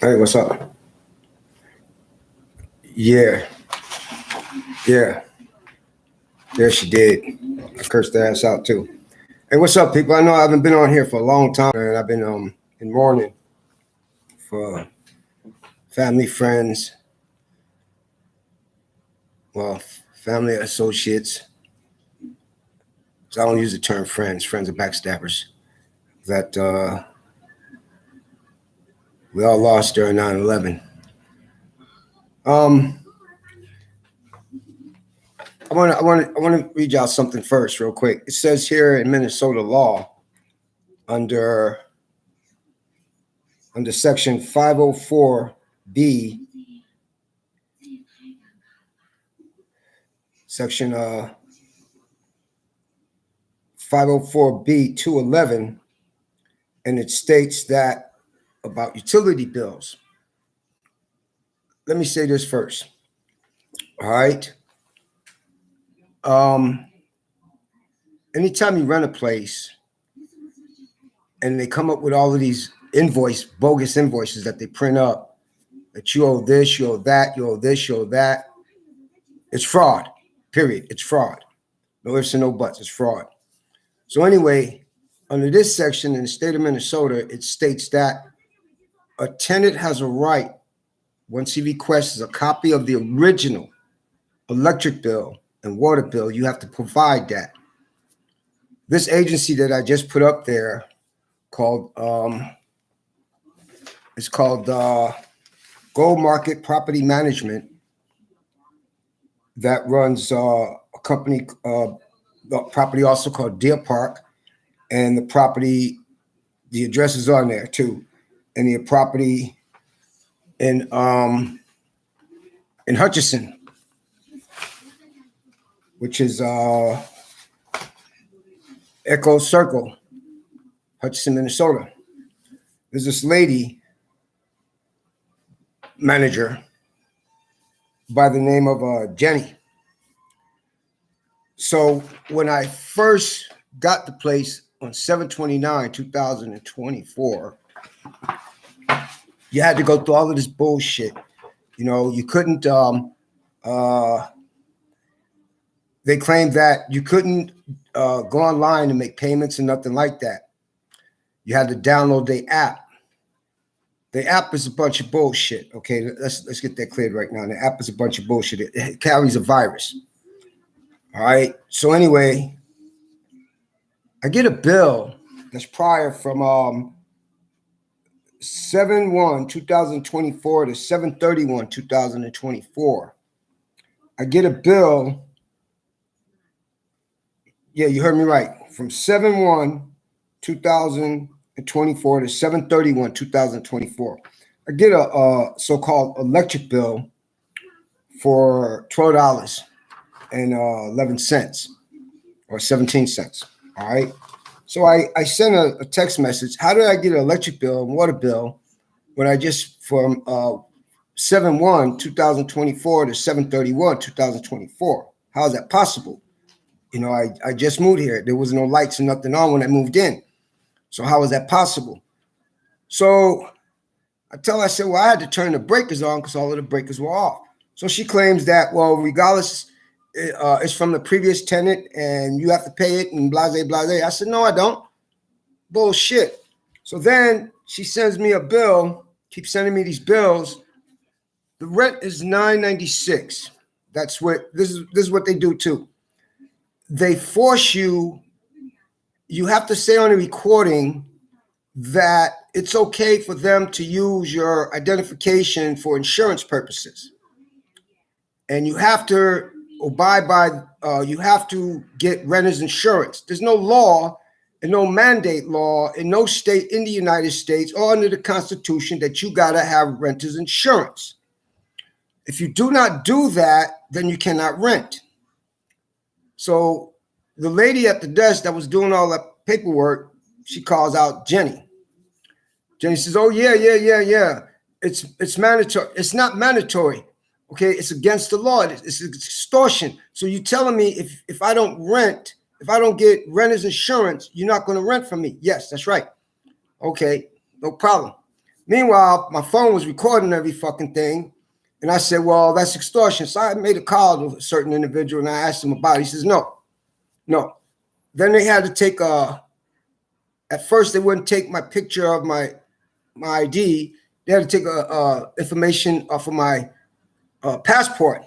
Hey, what's up? Yeah, yeah, yeah, she did. I cursed her ass out too. Hey, what's up, people? I know I haven't been on here for a long time, and I've been in mourning for family, friends, well, family associates. So I don't use the term friends. Friends are backstabbers. That we all lost during 9/11. Um, I want to read y'all something first, real quick. It says here in Minnesota law, under section 504B, section 504B 211, and it states that about utility bills. Let me say this first. All right. Anytime you rent a place and they come up with all of these bogus invoices that they print up, that you owe this, you owe that, you owe this, you owe that, it's fraud, period. It's fraud. No ifs and no buts. It's fraud. So anyway, under this section in the state of Minnesota, it states that a tenant has a right, once he requests a copy of the original electric bill and water bill, you have to provide that. This agency that I just put up there called Goldmark Property Management, that runs a company, the property also called Deer Park, and the property, the address is on there too, and the property in Hutchinson, which is Echo Circle, Hutchinson, Minnesota. There's this lady manager by the name of Janie. So when I first got the place on 7/29/2024, you had to go through all of this bullshit. You know, you couldn't, they claimed that you couldn't go online and make payments and nothing like that. You had to download the app. The app is a bunch of bullshit. Okay, let's get that cleared right now. The app is a bunch of bullshit. It carries a virus. All right. So anyway, I get a bill that's prior from 7/1/2024 to 7/31/2024. I get a bill. Yeah, you heard me right. From 7/1/2024 to 7/31/2024. I get a so-called electric bill for $12.11 or 17 cents. All right. So I sent a text message. How did I get an electric bill and water bill when I just from 7/1/2024 to 7/31/2024? How is that possible? You know, I just moved here. There was no lights and nothing on when I moved in. So how is that possible? So I said, well, I had to turn the breakers on because all of the breakers were off. So she claims that, well, regardless, it's from the previous tenant and you have to pay it and blase, blase. I said, no, I don't. Bullshit. So then she sends me a bill, keeps sending me these bills. The rent is $9.96. That's what this is what they do too. They force you have to say on a recording that it's okay for them to use your identification for insurance purposes. And you have to abide by, you have to get renter's insurance. There's no law and no mandate law in no state in the United States or under the Constitution that you got to have renter's insurance. If you do not do that, then you cannot rent. So the lady at the desk that was doing all that paperwork, she calls out Jenny. Jenny says, oh, yeah. It's mandatory. It's not mandatory. Okay, it's against the law. It's extortion. So you're telling me if I don't rent, if I don't get renter's insurance, you're not going to rent from me? Yes, that's right. Okay, no problem. Meanwhile, my phone was recording every fucking thing. And I said, well, that's extortion. So I made a call to a certain individual and I asked him about it. He says, no. Then they had to take at first they wouldn't take my picture of my ID. They had to take information off of my passport.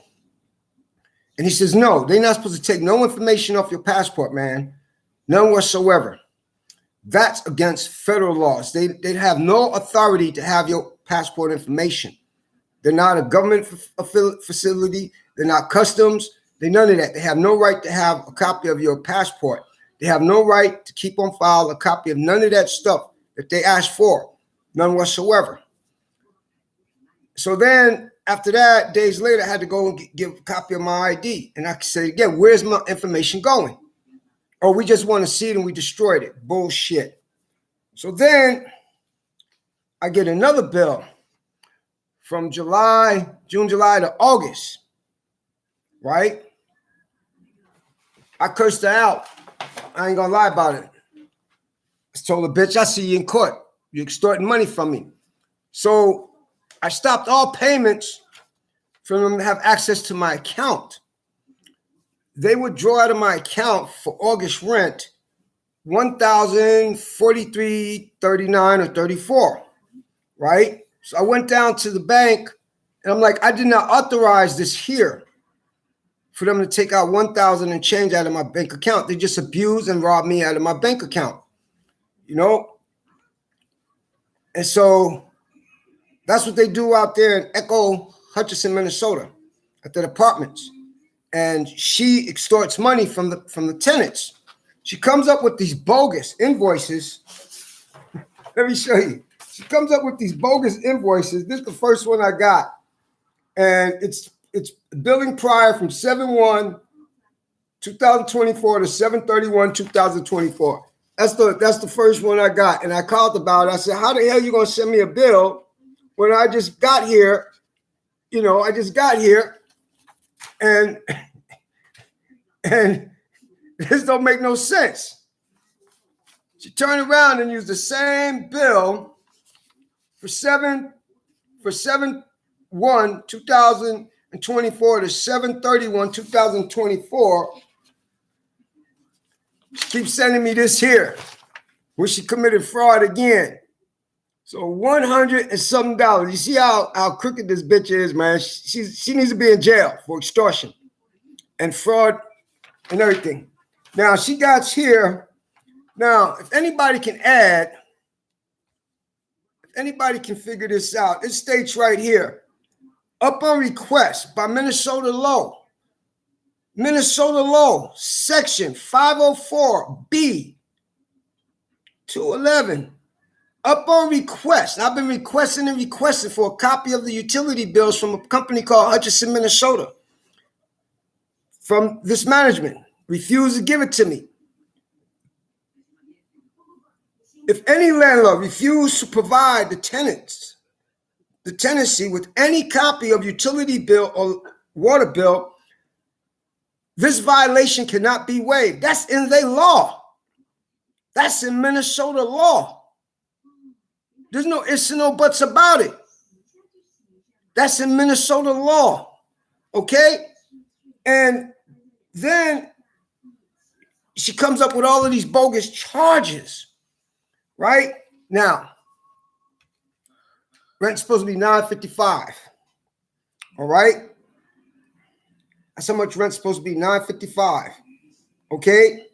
And he says, no, they're not supposed to take no information off your passport, man. None whatsoever. That's against federal laws. They'd have no authority to have your passport information. They're not a government facility. They're not customs. They're none of that. They have no right to have a copy of your passport. They have no right to keep on file a copy of none of that stuff that they asked for. None whatsoever. So then after that, days later, I had to go and give a copy of my ID. And I said, again, where's my information going? Oh, we just want to see it and we destroyed it. Bullshit. So then I get another bill from June, July to August, right? I cursed her out. I ain't gonna lie about it. I told her, bitch, I see you in court. You're extorting money from me. So I stopped all payments for them to have access to my account. They would draw out of my account for August rent $1,043.39 or 34, right? So I went down to the bank and I'm like, I did not authorize this here for them to take out $1,000 and change out of my bank account. They just abused and robbed me out of my bank account, you know? And so that's what they do out there in Hutchinson, Minnesota, at the apartments. And she extorts money from the tenants. She comes up with these bogus invoices. Let me show you. She comes up with these bogus invoices. This is the first one I got. And it's billing prior from 7/1/2024 to 7/31/2024. That's the first one I got. And I called about it. I said, how the hell are you going to send me a bill when I just got here? You know, I just got here and this don't make no sense. She turned around and used the same bill for 7/1/2024 to 7/31/2024. She keeps sending me this here, where she committed fraud again. So $100 and something. You see how crooked this bitch is, man. She needs to be in jail for extortion and fraud and everything. Now she got here. Now, if anybody can figure this out, it states right here, upon request by Minnesota law, section 504B 211. Upon request, I've been requesting for a copy of the utility bills from a company called Hutchinson, Minnesota. From this management, refused to give it to me. If any landlord refused to provide the tenancy with any copy of utility bill or water bill, this violation cannot be waived. That's in their law. That's in Minnesota law. There's no ifs and no buts about it. That's in Minnesota law. Okay? And then she comes up with all of these bogus charges. Right? Now, rent's supposed to be $9.55. All right? That's how much rent's supposed to be, $9.55. Okay?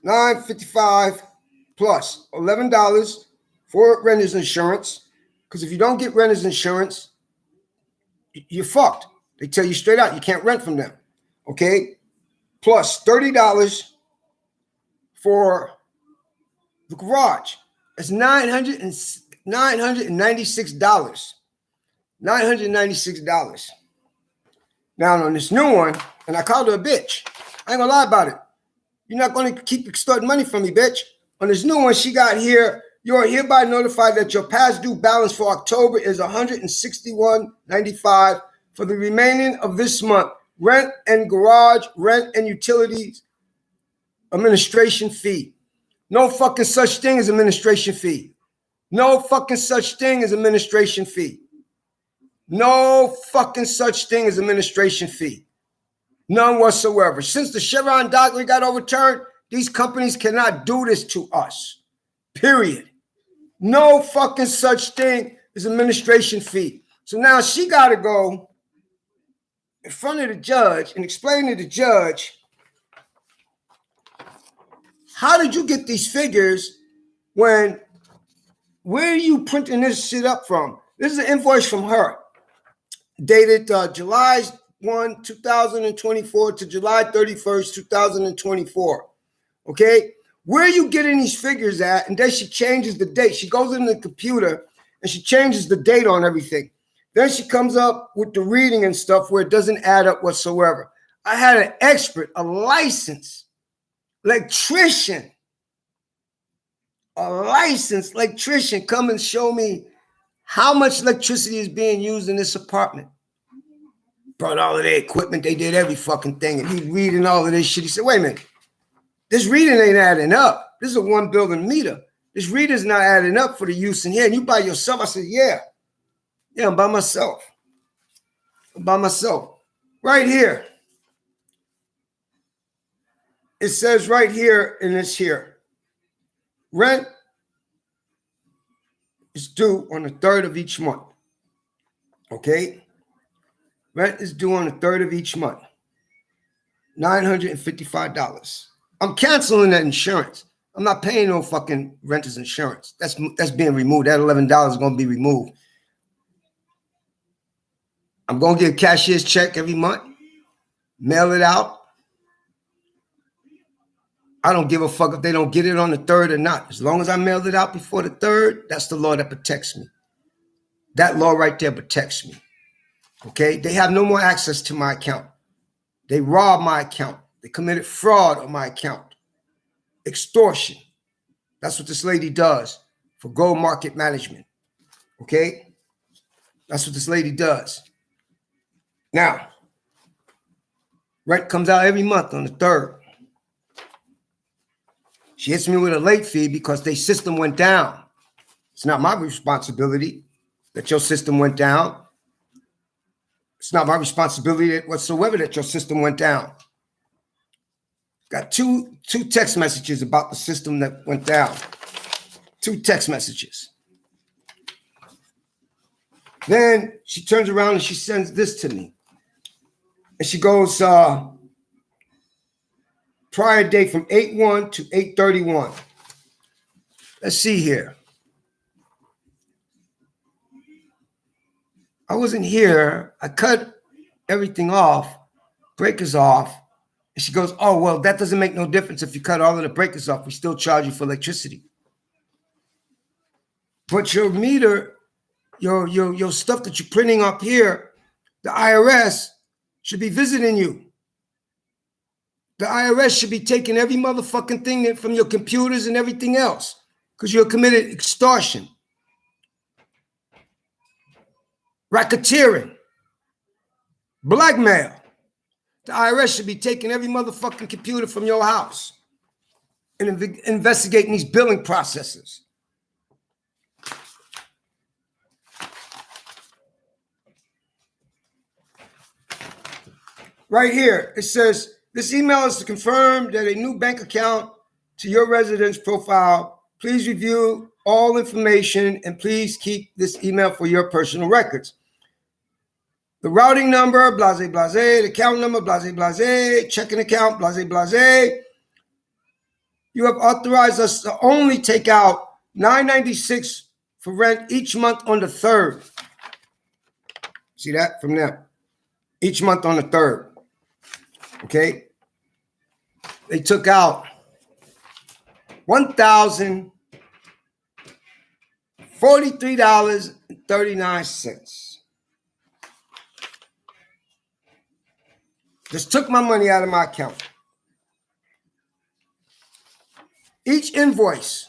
$9.55 plus $11 for renter's insurance. Because if you don't get renter's insurance, you're fucked. They tell you straight out, you can't rent from them. Okay? Plus $30 for the garage. That's $996. $996. Now on this new one, and I called her a bitch. I ain't gonna lie about it. You're not gonna keep extorting money from me, bitch. On this new one, she got here. You are hereby notified that your past due balance for October is $161.95 for the remaining of this month. Rent and garage, rent and utilities, administration fee. No fucking such thing as administration fee. No fucking such thing as administration fee. No fucking such thing as administration fee. None whatsoever. Since the Chevron doctrine got overturned, these companies cannot do this to us. Period. No fucking such thing as administration fee. So now she got to go in front of the judge and explain to the judge, how did you get these figures when, where are you printing this shit up from? This is an invoice from her, dated July 1, 2024 to July 31st, 2024. Okay? Where are you getting these figures at? And then she changes the date. She goes in the computer and she changes the date on everything. Then she comes up with the reading and stuff where it doesn't add up whatsoever. I had an expert, a licensed electrician, come and show me how much electricity is being used in this apartment. Brought all of their equipment. They did every fucking thing. And he's reading all of this shit. He said, wait a minute. This reading ain't adding up. This is a one building meter. This reading's not adding up for the use in here. And you by yourself? I said, yeah. Yeah, I'm by myself. Right here. It says right here in this here, rent is due on the 3rd of each month. Okay? Rent is due on the 3rd of each month. $955. I'm canceling that insurance. I'm not paying no fucking renter's insurance. That's being removed. That $11 is going to be removed. I'm going to get a cashier's check every month, mail it out. I don't give a fuck if they don't get it on the 3rd or not. As long as I mailed it out before the 3rd, that's the law that protects me. That law right there protects me. Okay? They have no more access to my account. They robbed my account. They committed fraud on my account. Extortion. That's what this lady does for Goldmark management. Okay? That's what this lady does. Now, rent comes out every month on the 3rd. She hits me with a late fee because their system went down. It's not my responsibility that your system went down. It's not my responsibility whatsoever that your system went down. Got two text messages about the system that went down. 2 text messages. Then she turns around and she sends this to me. And she goes, prior date from 8/1 to 8/31. Let's see here. I wasn't here. I cut everything off, breakers off. And she goes, oh, well, that doesn't make no difference. If you cut all of the breakers off, we still charge you for electricity. But your meter, your stuff that you're printing up here, the IRS should be visiting you. The IRS should be taking every motherfucking thing from your computers and everything else because you're committed extortion, racketeering, blackmail. The IRS should be taking every motherfucking computer from your house and investigating these billing processes. Right here, it says, this email is to confirm that a new bank account to your residence profile. Please review all information and please keep this email for your personal records. The routing number, blase, blase, the account number, blase, blase, checking account, blase, blase. You have authorized us to only take out $9.96 for rent each month on the 3rd. See that from there? Each month on the 3rd. Okay? They took out $1,043.39. Just took my money out of my account. Each invoice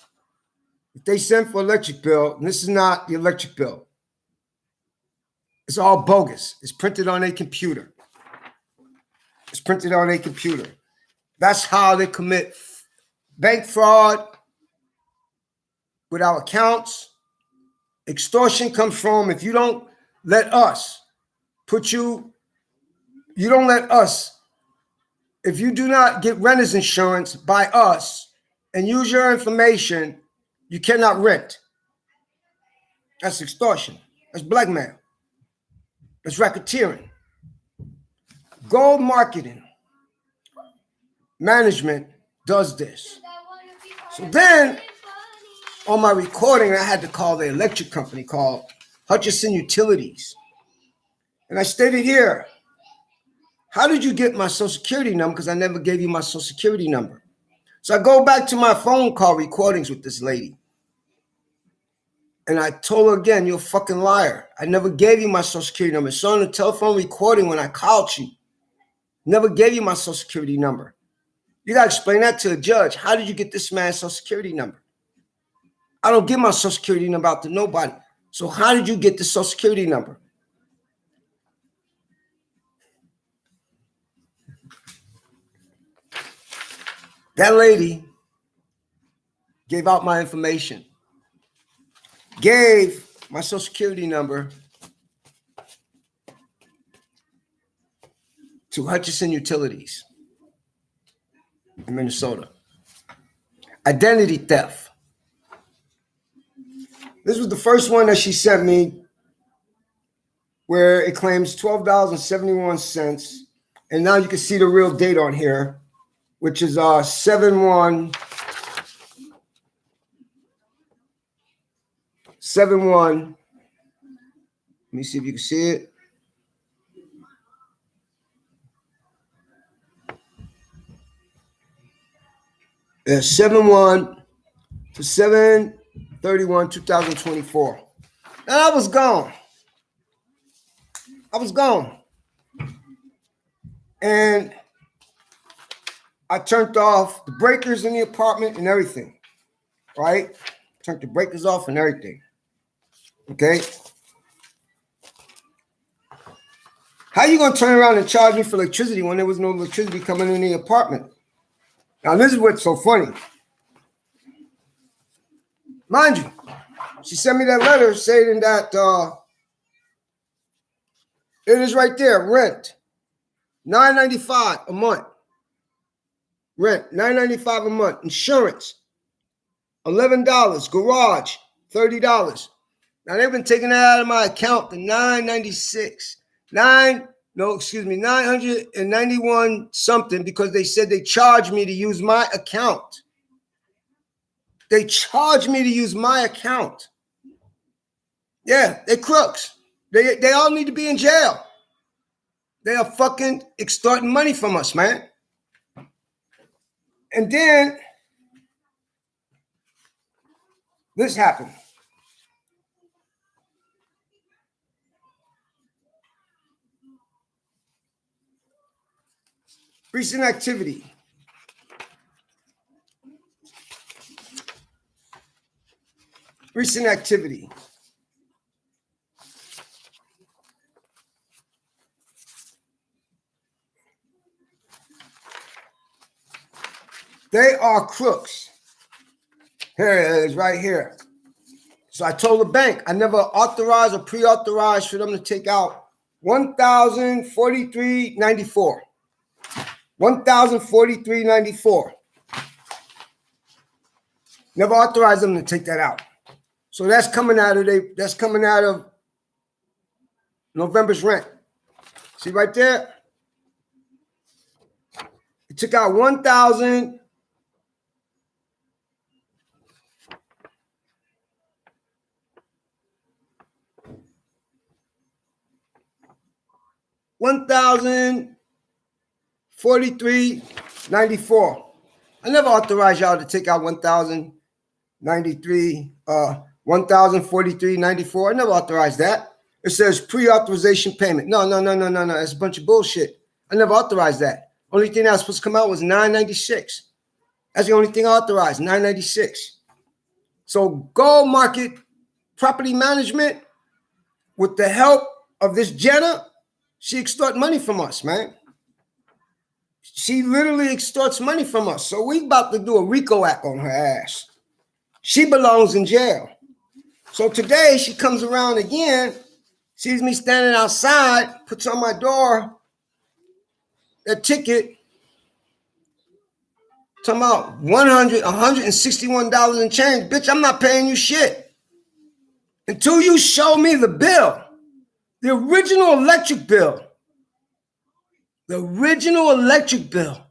that they send for electric bill, and this is not the electric bill, it's all bogus. It's printed on a computer. It's printed on a computer. That's how they commit bank fraud with our accounts, Extortion comes from if you don't let us put you don't let us, if you do not get renter's insurance by us and use your information, you cannot rent. That's extortion. That's blackmail. That's racketeering. Gold marketing management does this. So then on my recording, I had to call the electric company called Hutchinson Utilities. And I stated here, how did you get my social security number? Because I never gave you my social security number. So I go back to my phone call recordings with this lady. And I told her again, you're a fucking liar. I never gave you my social security number. It's on the telephone recording when I called you. Never gave you my social security number. You got to explain that to a judge. How did you get this man's social security number? I don't give my social security number out to nobody. So how did you get the social security number? That lady gave out my information, gave my social security number to Hutchinson Utilities in Minnesota. Identity theft. This was the first one that she sent me where it claims $12.71. And now you can see the real date on here, which is 7/1/71. Let me see if you can see it. It's 7/1 to 7/31/2024. And I was gone. And I turned off the breakers in the apartment and everything, right? Turned the breakers off and everything, okay? How you gonna turn around and charge me for electricity when there was no electricity coming in the apartment? Now, this is what's so funny. Mind you, she sent me that letter saying that it is right there, rent, $9.95 a month. Rent, $9.95 a month. Insurance, $11. Garage, $30. Now, they've been taking that out of my account, the $996. 991 something, because they said they charged me to use my account. They charged me to use my account. Yeah, they're crooks. They all need to be in jail. They are fucking extorting money from us, man. And then this happened. Recent activity. They are crooks. Here it is, right here. So I told the bank I never authorized or pre-authorized for them to take out $1,043.94. $1,043.94. Never authorized them to take that out. So that's coming out of November's rent. See right there? It took out $1,000. $1,043.94. I never authorized y'all to take out $1,043.94. I never authorized that. It says pre-authorization payment. No. That's a bunch of bullshit. I never authorized that. Only thing that was supposed to come out was $996. That's the only thing I authorized, $996. So Goldmark property management, with the help of this Jenna, she extorts money from us, man. She literally extorts money from us. So we about to do a RICO act on her ass. She belongs in jail. So today she comes around again, sees me standing outside, puts on my door that ticket, talking about $161 and change. Bitch, I'm not paying you shit until you show me the bill, the original electric bill. The original electric bill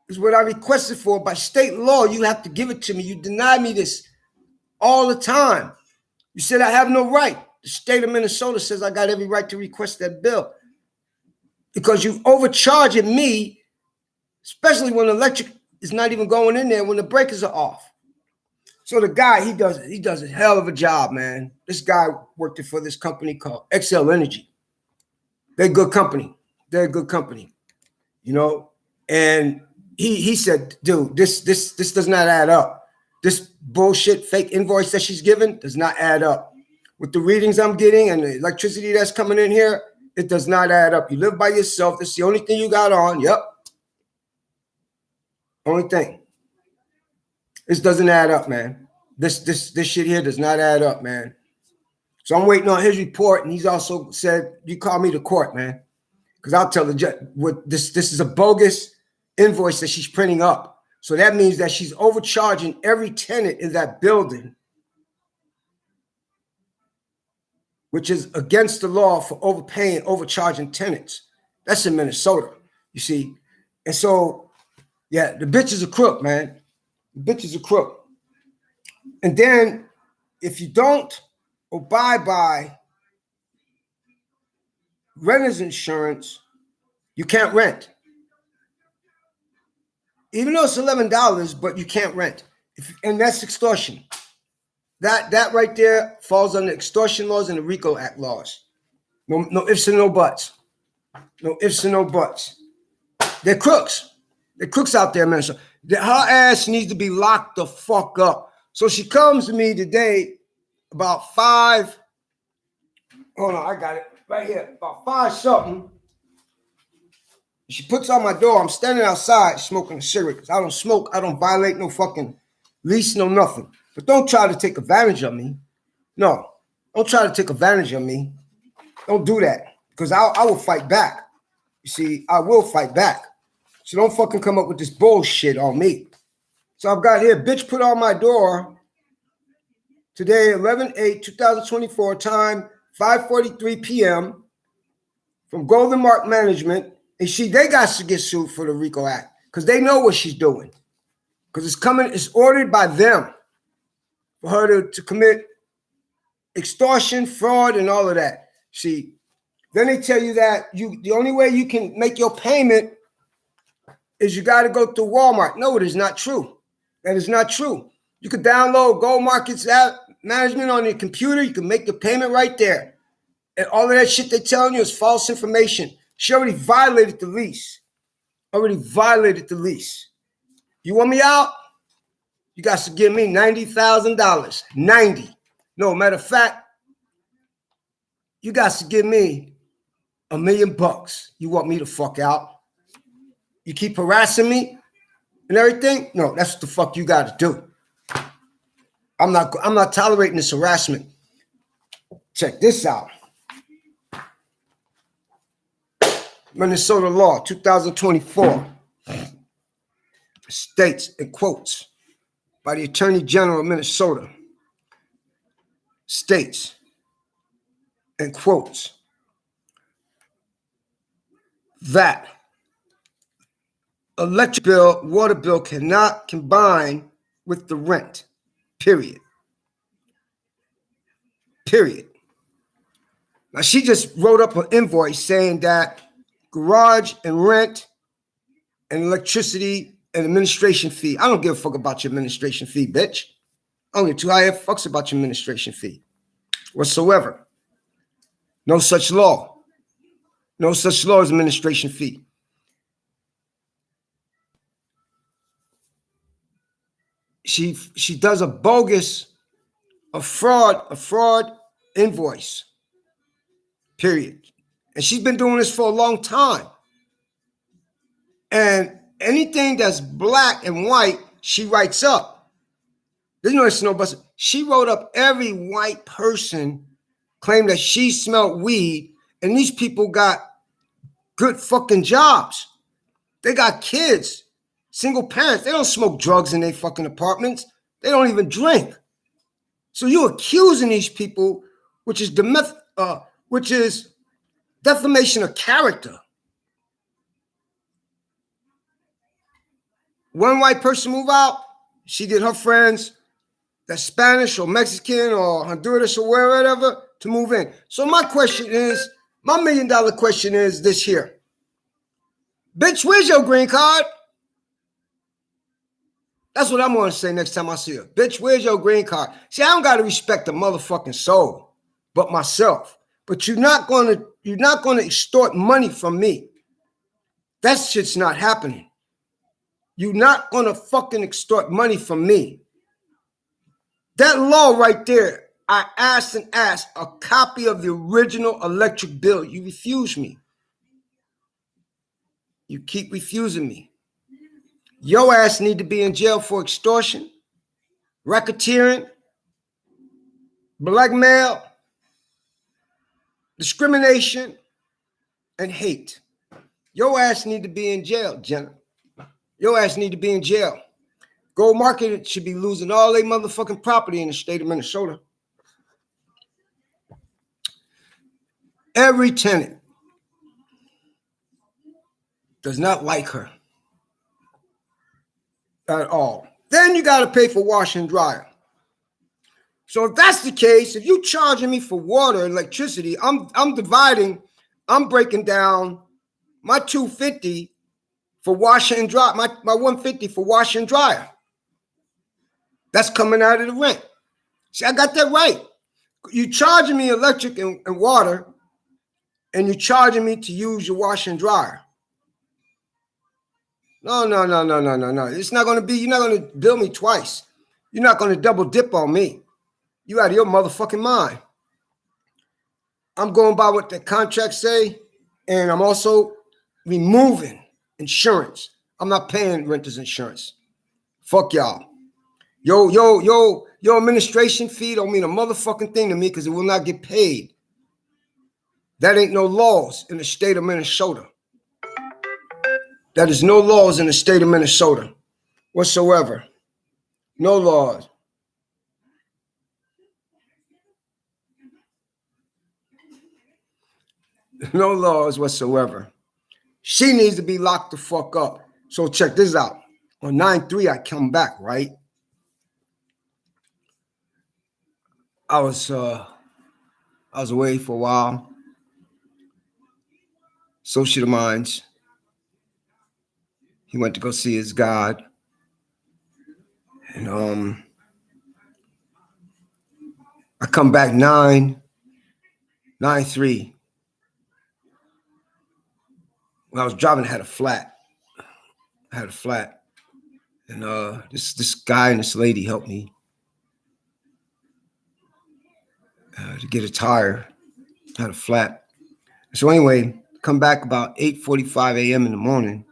is what I requested for. By state law, you have to give it to me. You deny me this all the time. You said I have no right. The state of Minnesota says I got every right to request that bill because you overcharging me, especially when electric is not even going in there when the breakers are off. So the guy, he does a hell of a job, man. This guy worked for this company called XL Energy. They're a good company. They're a good company, you know. And he said, dude, this does not add up. This bullshit fake invoice that she's given does not add up. With the readings I'm getting and the electricity that's coming in here, it does not add up. You live by yourself. This is the only thing you got on. Yep. Only thing. This doesn't add up, man. This shit here does not add up, man. So I'm waiting on his report, and he's also said, you call me to court, man. Because I'll tell the judge, what this is a bogus invoice that she's printing up. So that means that she's overcharging every tenant in that building, which is against the law for overcharging tenants. That's in Minnesota, you see. And so, yeah, the bitch is a crook, man. The bitch is a crook. And then if you don't abide by renter's insurance, you can't rent. Even though it's $11, but you can't rent. And that's extortion. That right there falls under extortion laws and the RICO Act laws. No ifs and no buts. No ifs and no buts. They're crooks. They're crooks out there, man. So her ass needs to be locked the fuck up. So she comes to me today about 5. Hold on, I got it right here. About 5 something. She puts on my door. I'm standing outside smoking a cigarette because I don't smoke. I don't violate no fucking lease, no nothing. But don't try to take advantage of me. No, don't try to take advantage of me. Don't do that because I will fight back. You see, I will fight back. So don't fucking come up with this bullshit on me. So I've got here, bitch put on my door today, 11/8/2024, time 5:43 p.m. from Goldmark Management. And they got to get sued for the RICO Act because they know what she's doing. Because it's ordered by them for her to commit extortion, fraud, and all of that. See, then they tell you that the only way you can make your payment is you got to go through Walmart. No, it is not true. That is not true. You can download Goldmark's app management on your computer. You can make the payment right there. And all of that shit they're telling you is false information. She already violated the lease. You want me out? You got to give me $90,000. 90. No, matter of fact, you got to give me $1 million. You want me to fuck out? You keep harassing me and everything? No, that's what the fuck you got to do. I'm not tolerating this harassment. Check this out. Minnesota law, 2024, states, in quotes, by the Attorney General of Minnesota, states, in quotes, that electric bill, water bill cannot combine with the rent, period. Period. Now, she just wrote up an invoice saying that garage and rent and electricity and administration fee. I don't give a fuck about your administration fee, bitch. I don't give two high fucks about your administration fee whatsoever. No such law. No such law as administration fee. She does a fraud invoice, period. And she's been doing this for a long time. And anything that's black and white, she writes up. There's no snow bus. She wrote up every white person, claimed that she smelled weed, and these people got good fucking jobs. They got kids, single parents. They don't smoke drugs in their fucking apartments. They don't even drink. So you're accusing these people, which is defamation of character. One white person move out, she get her friends that's Spanish or Mexican or Honduras or wherever to move in. So my question is, my $1 million question is this here. Bitch, where's your green card? That's what I'm going to say next time I see her. Bitch, where's your green card? See, I don't got to respect a motherfucking soul, but myself. But you're not going to extort money from me. That shit's not happening. You're not going to fucking extort money from me. That law right there, I asked a copy of the original electric bill. You refuse me. You keep refusing me. Your ass need to be in jail for extortion, racketeering, blackmail, discrimination, and hate. Your ass need to be in jail, Jenna. Your ass need to be in jail. Goldmark should be losing all their motherfucking property in the state of Minnesota. Every tenant does not like her at all. Then you got to pay for wash and dryer. So if that's the case, if you charging me for water, electricity, I'm breaking down my $250 for wash and dry, my $150 for wash and dryer. That's coming out of the rent. See, I got that right. You charging me electric and water, and you're charging me to use your wash and dryer. No. It's not going to be, you're not going to bill me twice. You're not going to double dip on me. You out of your motherfucking mind. I'm going by what the contracts say, and I'm also removing insurance. I'm not paying renters insurance. Fuck y'all. Yo, administration fee don't mean a motherfucking thing to me because it will not get paid. That ain't no laws in the state of Minnesota. That is no laws in the state of Minnesota whatsoever. No laws. No laws whatsoever. She needs to be locked the fuck up. So check this out. On 9/3, I come back, right? I was away for a while. Associate of mine. He went to go see his God. And I come back 9/3. When I was driving, I had a flat. And this guy and this lady helped me to get a tire. I had a flat. So anyway, come back about 8:45 a.m. in the morning.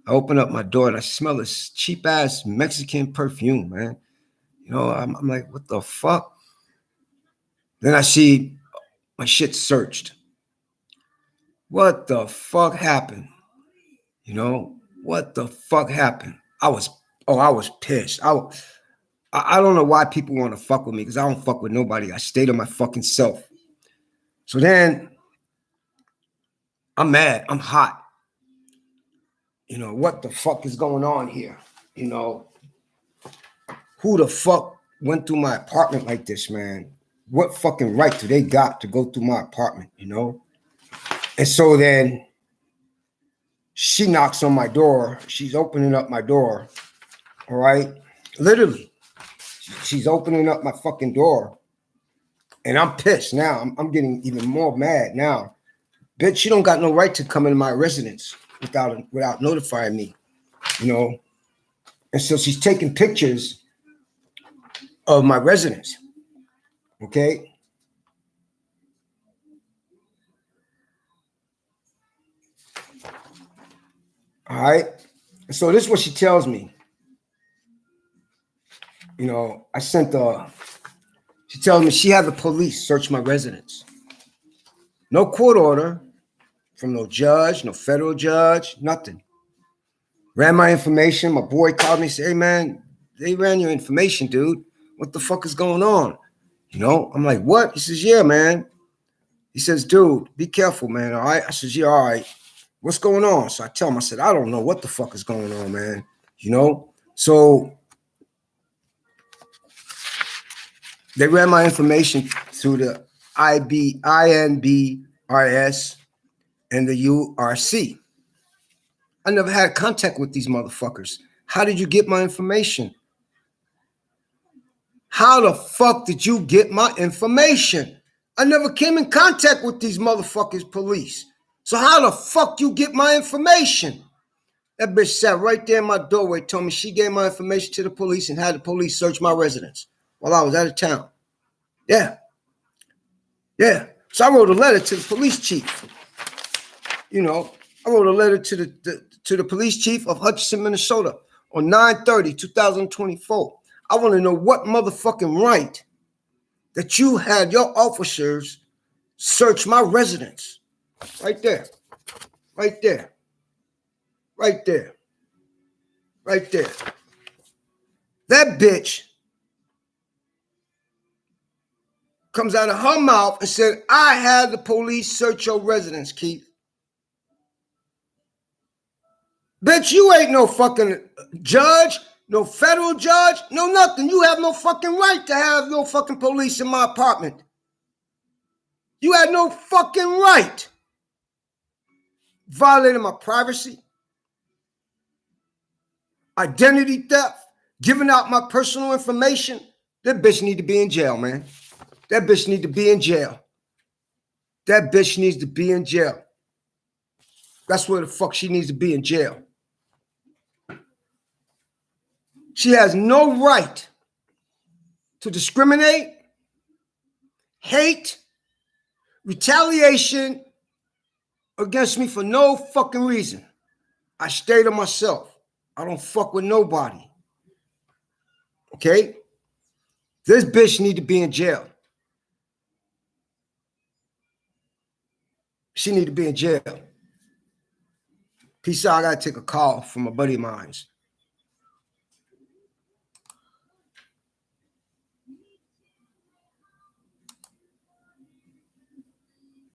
I open up my door and I smell this cheap ass Mexican perfume, man. You know, I'm like, what the fuck? Then I see my shit searched. What the fuck happened? You know, what the fuck happened? I was pissed. I don't know why people want to fuck with me because I don't fuck with nobody. I stay to my fucking self. So then I'm mad. I'm hot. You know, what the fuck is going on here? You know, who the fuck went through my apartment like this, man? What fucking right do they got to go through my apartment, you know? And so then she knocks on my door. She's opening up my door, all right? Literally, she's opening up my fucking door. And I'm pissed now. I'm getting even more mad now. Bitch, you don't got no right to come into my residence without notifying me, you know? And so she's taking pictures of my residence, okay? All right. So this is what she tells me. You know, I sent she tells me she had the police search my residence. No court order from no judge, no federal judge, nothing. Ran my information. My boy called me and said, hey, man, they ran your information, dude. What the fuck is going on? You know, I'm like, what? He says, yeah, man. He says, dude, be careful, man. All right. I says, yeah, all right. What's going on? So I tell him, I said, I don't know what the fuck is going on, man. You know? So they ran my information through the INBRS and the URC. I never had contact with these motherfuckers. How did you get my information? How the fuck did you get my information? I never came in contact with these motherfuckers police. So how the fuck you get my information? That bitch sat right there in my doorway, told me she gave my information to the police and had the police search my residence while I was out of town. Yeah. Yeah. So I wrote a letter to the police chief. You know, I wrote a letter to the police chief of Hutchinson, Minnesota on 9/30/2024. I want to know what motherfucking right that you had your officers search my residence. Right there. Right there. Right there. Right there. That bitch comes out of her mouth and said, I had the police search your residence, Keith. Bitch, you ain't no fucking judge, no federal judge, no nothing. You have no fucking right to have no fucking police in my apartment. You had no fucking right. Violating my privacy, identity theft, giving out my personal information. That bitch need to be in jail, man. That bitch need to be in jail. That bitch needs to be in jail. That's where the fuck she needs to be, in jail. She has no right to discriminate, hate, retaliation against me for no fucking reason. I stay to myself. I don't fuck with nobody. Okay? This bitch need to be in jail. She need to be in jail. Peace out. I gotta take a call from a buddy of mine.